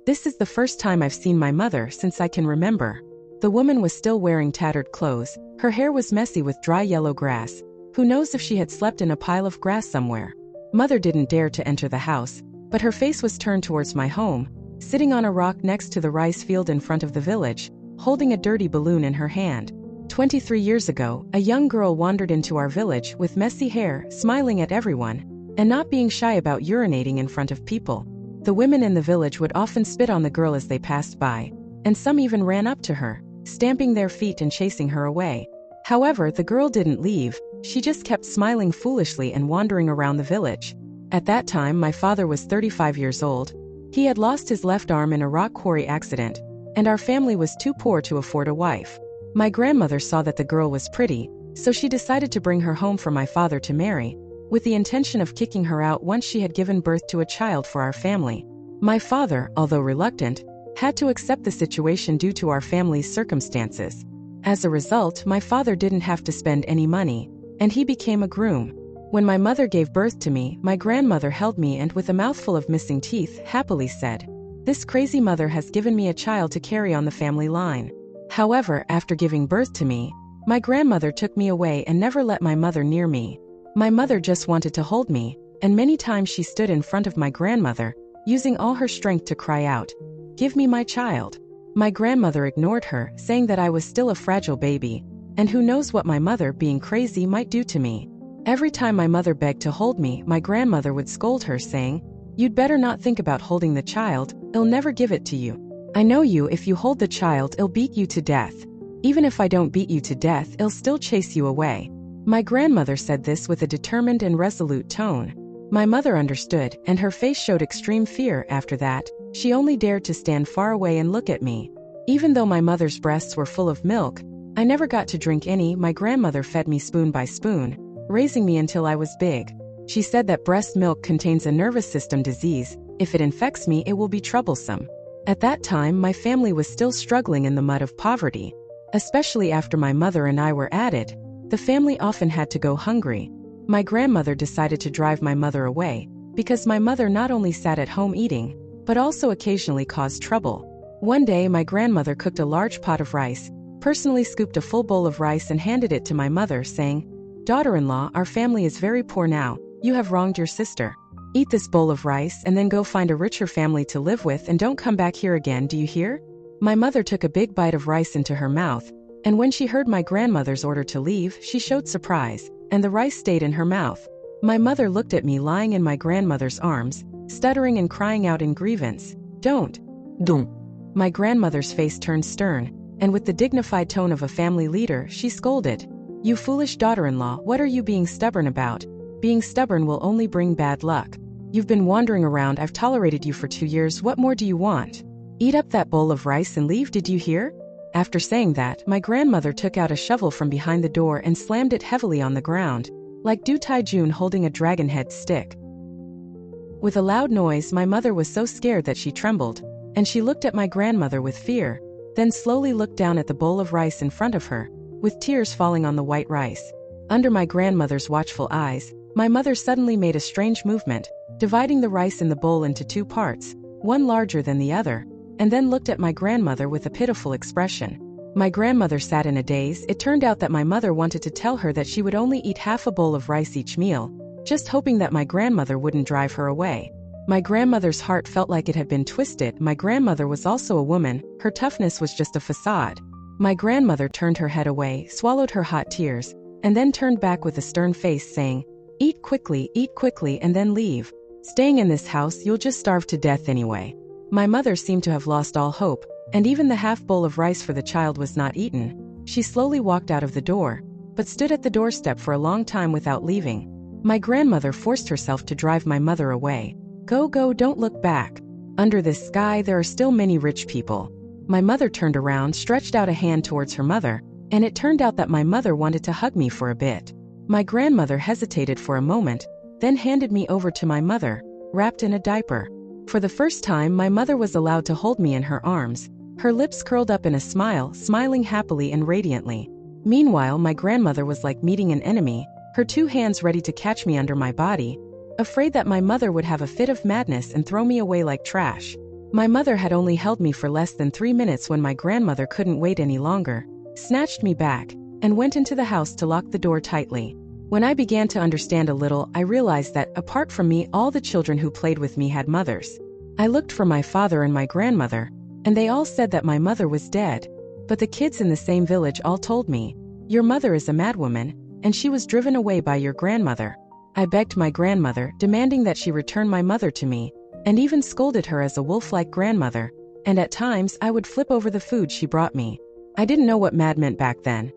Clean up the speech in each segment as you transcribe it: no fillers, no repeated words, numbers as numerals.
This is the first time I've seen my mother since I can remember. The woman was still wearing tattered clothes. Her hair was messy with dry yellow grass. Who knows if she had slept in a pile of grass somewhere. Mother didn't dare to enter the house, but her face was turned towards my home, sitting on a rock next to the rice field in front of the village, holding a dirty balloon in her hand. 23 years ago, a young girl wandered into our village with messy hair, smiling at everyone, and not being shy about urinating in front of people. The women in the village would often spit on the girl as they passed by, and some even ran up to her, stamping their feet and chasing her away. However, the girl didn't leave, she just kept smiling foolishly and wandering around the village. At that time, my father was 35 years old. He had lost his left arm in a rock quarry accident, and our family was too poor to afford a wife. My grandmother saw that the girl was pretty, so she decided to bring her home for my father to marry, with the intention of kicking her out once she had given birth to a child for our family. My father, although reluctant, had to accept the situation due to our family's circumstances. As a result, my father didn't have to spend any money, and he became a groom. When my mother gave birth to me, my grandmother held me and with a mouthful of missing teeth, happily said, "This crazy mother has given me a child to carry on the family line." However, after giving birth to me, my grandmother took me away and never let my mother near me. My mother just wanted to hold me, and many times she stood in front of my grandmother, using all her strength to cry out, "Give me my child." My grandmother ignored her, saying that I was still a fragile baby, and who knows what my mother, being crazy, might do to me. Every time my mother begged to hold me, my grandmother would scold her, saying, "You'd better not think about holding the child, I'll never give it to you. I know you, if you hold the child, I'll beat you to death. Even if I don't beat you to death, I'll still chase you away." My grandmother said this with a determined and resolute tone. My mother understood, and her face showed extreme fear. After that, she only dared to stand far away and look at me. Even though my mother's breasts were full of milk, I never got to drink any. My grandmother fed me spoon by spoon, raising me until I was big. She said that breast milk contains a nervous system disease. If it infects me, it will be troublesome. At that time, my family was still struggling in the mud of poverty. Especially after my mother and I were added, the family often had to go hungry. My grandmother decided to drive my mother away, because my mother not only sat at home eating, but also occasionally caused trouble. One day, my grandmother cooked a large pot of rice, personally scooped a full bowl of rice and handed it to my mother, saying, "Daughter-in-law, our family is very poor now. You have wronged your sister. Eat this bowl of rice and then go find a richer family to live with and don't come back here again, do you hear?" My mother took a big bite of rice into her mouth, and when she heard my grandmother's order to leave, she showed surprise, and the rice stayed in her mouth. My mother looked at me lying in my grandmother's arms, stuttering and crying out in grievance, Don't. My grandmother's face turned stern, and with the dignified tone of a family leader, she scolded, "You foolish daughter-in-law, what are you being stubborn about? Being stubborn will only bring bad luck. You've been wandering around, I've tolerated you for 2 years, what more do you want? Eat up that bowl of rice and leave, did you hear?" After saying that, my grandmother took out a shovel from behind the door and slammed it heavily on the ground, like Du Tai-jun holding a dragon-head stick. With a loud noise, my mother was so scared that she trembled, and she looked at my grandmother with fear, then slowly looked down at the bowl of rice in front of her, with tears falling on the white rice. Under my grandmother's watchful eyes, my mother suddenly made a strange movement, dividing the rice in the bowl into 2 parts, one larger than the other, and then looked at my grandmother with a pitiful expression. My grandmother sat in a daze. It turned out that my mother wanted to tell her that she would only eat half a bowl of rice each meal, just hoping that my grandmother wouldn't drive her away. My grandmother's heart felt like it had been twisted. My grandmother was also a woman, her toughness was just a facade. My grandmother turned her head away, swallowed her hot tears, and then turned back with a stern face saying, eat quickly, and then leave. Staying in this house, you'll just starve to death anyway." My mother seemed to have lost all hope, and even the half bowl of rice for the child was not eaten. She slowly walked out of the door, but stood at the doorstep for a long time without leaving. My grandmother forced herself to drive my mother away. Go, don't look back. Under this sky, there are still many rich people." My mother turned around, stretched out a hand towards her mother, and it turned out that my mother wanted to hug me for a bit. My grandmother hesitated for a moment, then handed me over to my mother, wrapped in a diaper. For the first time, my mother was allowed to hold me in her arms, her lips curled up in a smile, smiling happily and radiantly. Meanwhile, my grandmother was like meeting an enemy, her 2 hands ready to catch me under my body, afraid that my mother would have a fit of madness and throw me away like trash. My mother had only held me for less than 3 minutes when my grandmother couldn't wait any longer, snatched me back, and went into the house to lock the door tightly. When I began to understand a little, I realized that, apart from me, all the children who played with me had mothers. I looked for my father and my grandmother, and they all said that my mother was dead. But the kids in the same village all told me, "Your mother is a madwoman, and she was driven away by your grandmother." I begged my grandmother, demanding that she return my mother to me, and even scolded her as a wolf-like grandmother, and at times I would flip over the food she brought me. I didn't know what mad meant back then.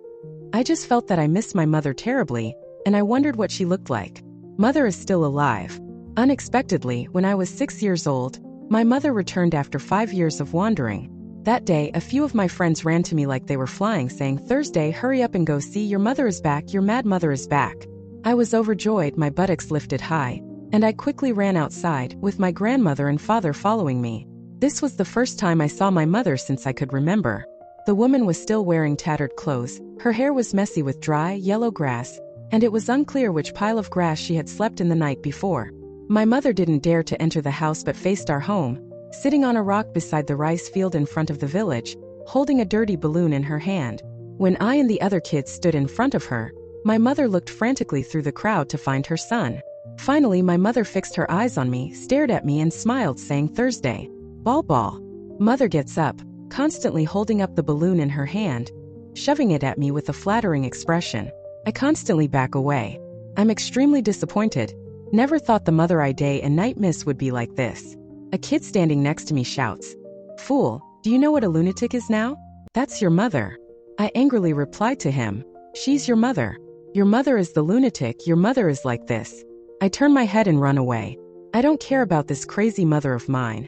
I just felt that I missed my mother terribly, and I wondered what she looked like. Mother is still alive. Unexpectedly, when I was 6 years old, my mother returned after 5 years of wandering. That day, a few of my friends ran to me like they were flying, saying, "Thursday, hurry up and go see, your mother is back, your mad mother is back." I was overjoyed, my buttocks lifted high, and I quickly ran outside, with my grandmother and father following me. This was the first time I saw my mother since I could remember. The woman was still wearing tattered clothes, her hair was messy with dry, yellow grass, and it was unclear which pile of grass she had slept in the night before. My mother didn't dare to enter the house but faced our home, sitting on a rock beside the rice field in front of the village, holding a dirty balloon in her hand. When I and the other kids stood in front of her, my mother looked frantically through the crowd to find her son. Finally, my mother fixed her eyes on me, stared at me and smiled, saying, "Thursday. Ball ball." Mother gets up, constantly holding up the balloon in her hand, shoving it at me with a flattering expression. I constantly back away. I'm extremely disappointed. Never thought the mother I day and night miss would be like this. A kid standing next to me shouts, "Fool, do you know what a lunatic is now? That's your mother." I angrily replied to him, "She's your mother. Your mother is the lunatic, your mother is like this." I turn my head and run away. I don't care about this crazy mother of mine.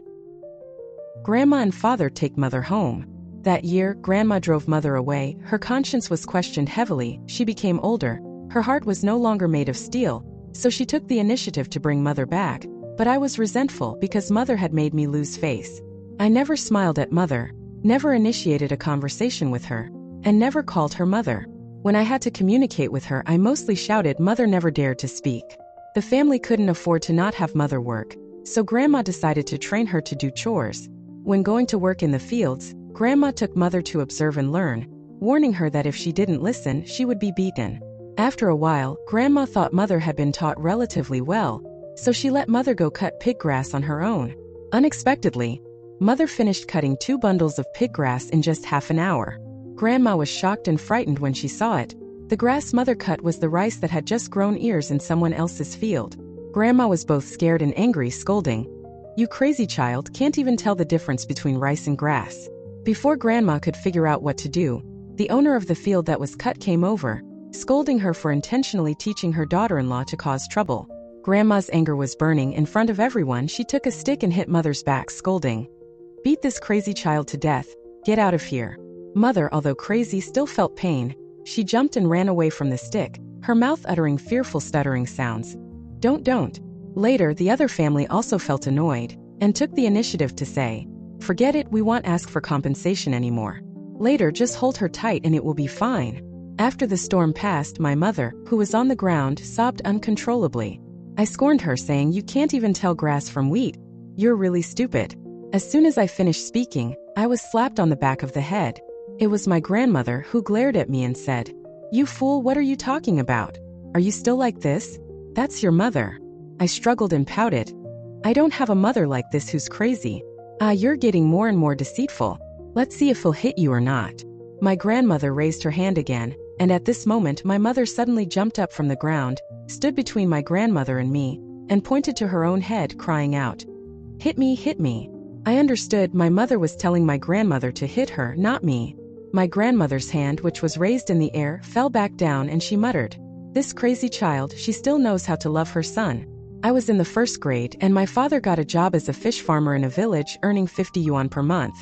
Grandma and father take mother home. That year, grandma drove mother away, her conscience was questioned heavily, she became older, her heart was no longer made of steel, so she took the initiative to bring mother back, but I was resentful because mother had made me lose face. I never smiled at mother, never initiated a conversation with her, and never called her mother. When I had to communicate with her, I mostly shouted, mother never dared to speak. The family couldn't afford to not have mother work, so grandma decided to train her to do chores. When going to work in the fields, grandma took mother to observe and learn, warning her that if she didn't listen, she would be beaten. After a while, grandma thought mother had been taught relatively well, so she let mother go cut pig grass on her own. Unexpectedly, mother finished cutting 2 bundles of pig grass in just half an hour. Grandma was shocked and frightened when she saw it. The grass mother cut was the rice that had just grown ears in someone else's field. Grandma was both scared and angry, scolding, "You crazy child, can't even tell the difference between rice and grass." Before grandma could figure out what to do, the owner of the field that was cut came over, scolding her for intentionally teaching her daughter-in-law to cause trouble. Grandma's anger was burning. In front of everyone, she took a stick and hit mother's back, scolding, "Beat this crazy child to death, get out of here." Mother, although crazy, still felt pain. She jumped and ran away from the stick, her mouth uttering fearful stuttering sounds. Don't. Later, the other family also felt annoyed, and took the initiative to say, "Forget it, we won't ask for compensation anymore. Later, just hold her tight and it will be fine." After the storm passed, my mother, who was on the ground, sobbed uncontrollably. I scorned her, saying, "You can't even tell grass from wheat. You're really stupid." As soon as I finished speaking, I was slapped on the back of the head. It was my grandmother who glared at me and said, "You fool, what are you talking about? Are you still like this? That's your mother." I struggled and pouted. "I don't have a mother like this who's crazy." "Ah, you're getting more and more deceitful. Let's see if he'll hit you or not." My grandmother raised her hand again, and at this moment my mother suddenly jumped up from the ground, stood between my grandmother and me, and pointed to her own head, crying out, "Hit me, hit me." I understood my mother was telling my grandmother to hit her, not me. My grandmother's hand, which was raised in the air, fell back down and she muttered, "This crazy child, she still knows how to love her son." I was in the 1st grade and my father got a job as a fish farmer in a village, earning 50 yuan per month.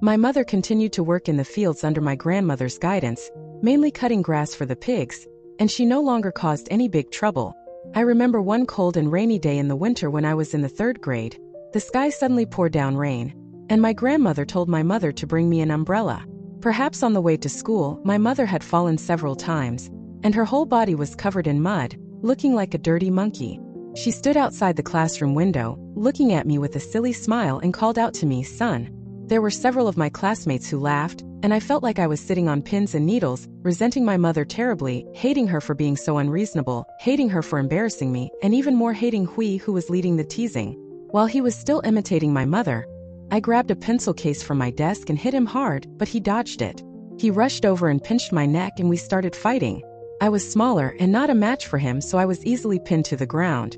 My mother continued to work in the fields under my grandmother's guidance, mainly cutting grass for the pigs, and she no longer caused any big trouble. I remember one cold and rainy day in the winter when I was in the 3rd grade. The sky suddenly poured down rain, and my grandmother told my mother to bring me an umbrella. Perhaps on the way to school, my mother had fallen several times, and her whole body was covered in mud, looking like a dirty monkey. She stood outside the classroom window, looking at me with a silly smile and called out to me, "Son." There were several of my classmates who laughed, and I felt like I was sitting on pins and needles, resenting my mother terribly, hating her for being so unreasonable, hating her for embarrassing me, and even more hating Hui, who was leading the teasing. While he was still imitating my mother, I grabbed a pencil case from my desk and hit him hard, but he dodged it. He rushed over and pinched my neck and we started fighting. I was smaller and not a match for him, so I was easily pinned to the ground.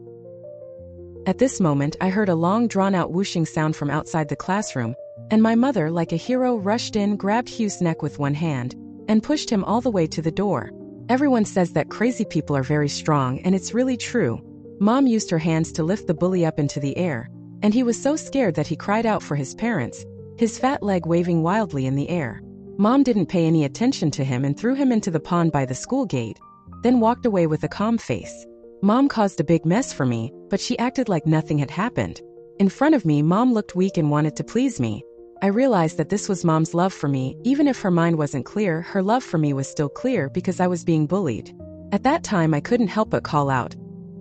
At this moment, I heard a long drawn-out whooshing sound from outside the classroom, and my mother, like a hero, rushed in, grabbed Hugh's neck with one hand, and pushed him all the way to the door. Everyone says that crazy people are very strong, and it's really true. Mom used her hands to lift the bully up into the air, and he was so scared that he cried out for his parents, his fat leg waving wildly in the air. Mom didn't pay any attention to him and threw him into the pond by the school gate, then walked away with a calm face. Mom caused a big mess for me, but she acted like nothing had happened. In front of me, Mom looked weak and wanted to please me. I realized that this was Mom's love for me. Even if her mind wasn't clear, her love for me was still clear because I was being bullied. At that time, I couldn't help but call out,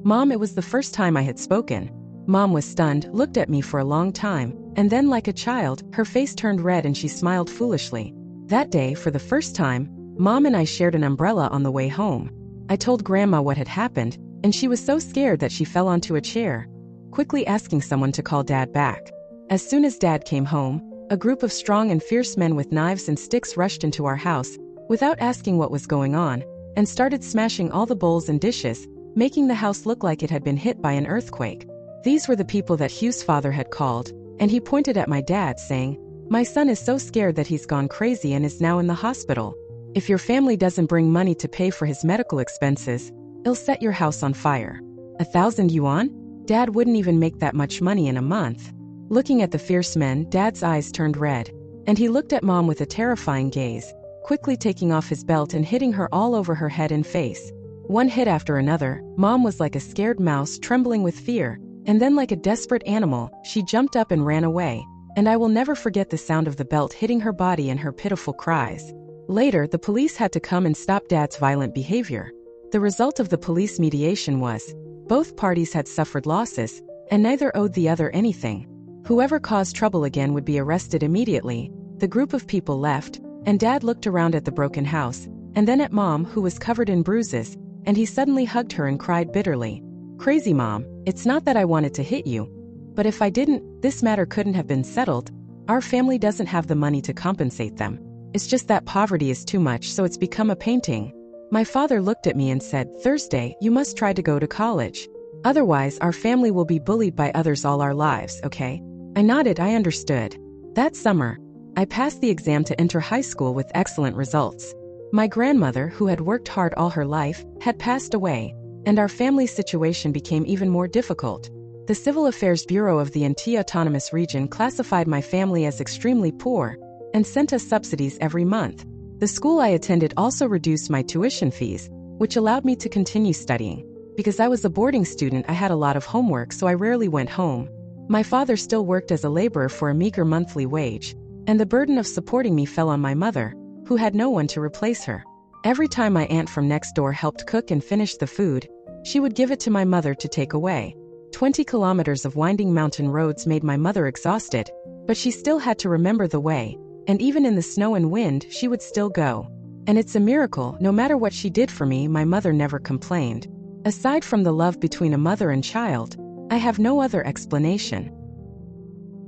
"Mom." It was the first time I had spoken. Mom was stunned, looked at me for a long time, and then, like a child, her face turned red and she smiled foolishly. That day, for the first time, Mom and I shared an umbrella on the way home. I told Grandma what had happened, and she was so scared that she fell onto a chair, quickly asking someone to call Dad back. As soon as Dad came home, a group of strong and fierce men with knives and sticks rushed into our house, without asking what was going on, and started smashing all the bowls and dishes, making the house look like it had been hit by an earthquake. These were the people that Hugh's father had called, and he pointed at my dad, saying, "My son is so scared that he's gone crazy and is now in the hospital. If your family doesn't bring money to pay for his medical expenses, it'll set your house on fire." 1,000 yuan? Dad wouldn't even make that much money in a month. Looking at the fierce men, Dad's eyes turned red, and he looked at Mom with a terrifying gaze, quickly taking off his belt and hitting her all over her head and face. One hit after another, Mom was like a scared mouse trembling with fear, and then like a desperate animal, she jumped up and ran away, and I will never forget the sound of the belt hitting her body and her pitiful cries. Later, the police had to come and stop Dad's violent behavior. The result of the police mediation was, both parties had suffered losses, and neither owed the other anything. Whoever caused trouble again would be arrested immediately. The group of people left, and Dad looked around at the broken house, and then at Mom, who was covered in bruises, and he suddenly hugged her and cried bitterly, "Crazy Mom, it's not that I wanted to hit you. But if I didn't, this matter couldn't have been settled. Our family doesn't have the money to compensate them. It's just that poverty is too much, so it's become a painting." My father looked at me and said, "Thursday, you must try to go to college. Otherwise, our family will be bullied by others all our lives, okay?" I nodded. I understood. That summer, I passed the exam to enter high school with excellent results. My grandmother, who had worked hard all her life, had passed away, and our family situation became even more difficult. The Civil Affairs Bureau of the NT Autonomous Region classified my family as extremely poor and sent us subsidies every month. The school I attended also reduced my tuition fees, which allowed me to continue studying. Because I was a boarding student, I had a lot of homework, so I rarely went home. My father still worked as a laborer for a meager monthly wage, and the burden of supporting me fell on my mother, who had no one to replace her. Every time my aunt from next door helped cook and finish the food, she would give it to my mother to take away. 20 kilometers of winding mountain roads made my mother exhausted, but she still had to remember the way, and even in the snow and wind, she would still go. And it's a miracle, no matter what she did for me, my mother never complained. Aside from the love between a mother and child, I have no other explanation.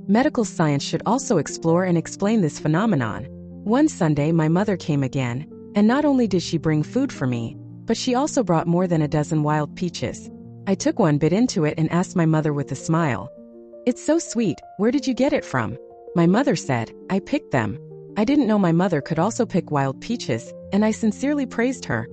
Medical science should also explore and explain this phenomenon. One Sunday, my mother came again, and not only did she bring food for me, but she also brought more than a dozen wild peaches. I took one, bit into it, and asked my mother with a smile, "It's so sweet, where did you get it from?" My mother said, "I picked them." I didn't know my mother could also pick wild peaches, and I sincerely praised her.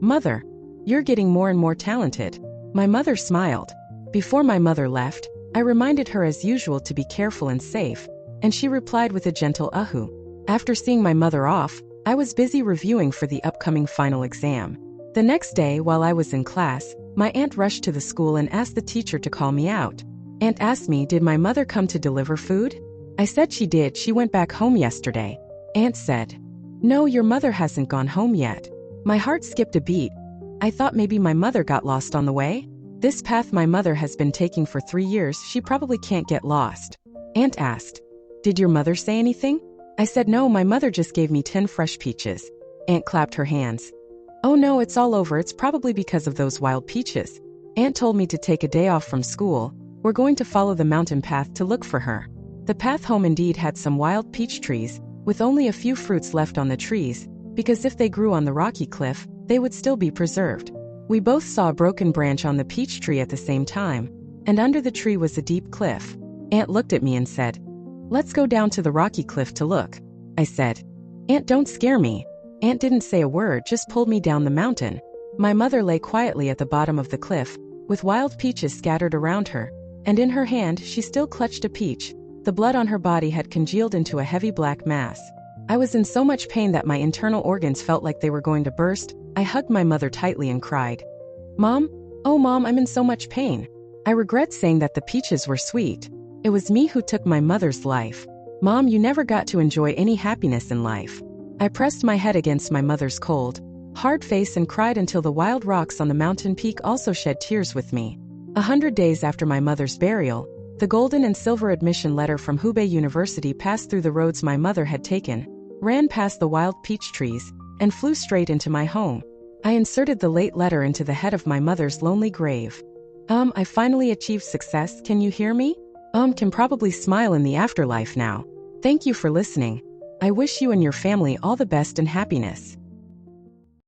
"Mother, you're getting more and more talented." My mother smiled. Before my mother left, I reminded her as usual to be careful and safe, and she replied with a gentle "Ahu." After seeing my mother off, I was busy reviewing for the upcoming final exam. The next day, while I was in class, my aunt rushed to the school and asked the teacher to call me out. Aunt asked me, "Did my mother come to deliver food?" I said she did. "She went back home yesterday." Aunt said, "No, your mother hasn't gone home yet." My heart skipped a beat. I thought maybe my mother got lost on the way. This path my mother has been taking for 3 years, she probably can't get lost. Aunt asked, "Did your mother say anything?" I said no, my mother just gave me 10 fresh peaches. Aunt clapped her hands. Oh no, it's all over, it's probably because of those wild peaches. Aunt told me to take a day off from school. We're going to follow the mountain path to look for her. The path home indeed had some wild peach trees, with only a few fruits left on the trees, because if they grew on the rocky cliff, they would still be preserved. We both saw a broken branch on the peach tree at the same time, and under the tree was a deep cliff. Aunt looked at me and said, "Let's go down to the rocky cliff to look." I said, "Aunt, don't scare me." Aunt didn't say a word, just pulled me down the mountain. My mother lay quietly at the bottom of the cliff, with wild peaches scattered around her, and in her hand she still clutched a peach. The blood on her body had congealed into a heavy black mass. I was in so much pain that my internal organs felt like they were going to burst. I hugged my mother tightly and cried, "Mom? Oh Mom, I'm in so much pain." I regret saying that the peaches were sweet. It was me who took my mother's life. Mom, you never got to enjoy any happiness in life. I pressed my head against my mother's cold, hard face and cried until the wild rocks on the mountain peak also shed tears with me. 100 days after my mother's burial, the golden and silver admission letter from Hubei University passed through the roads my mother had taken, ran past the wild peach trees, and flew straight into my home. I inserted the late letter into the head of my mother's lonely grave. I finally achieved success, can you hear me? Can probably smile in the afterlife now. Thank you for listening. I wish you and your family all the best and happiness.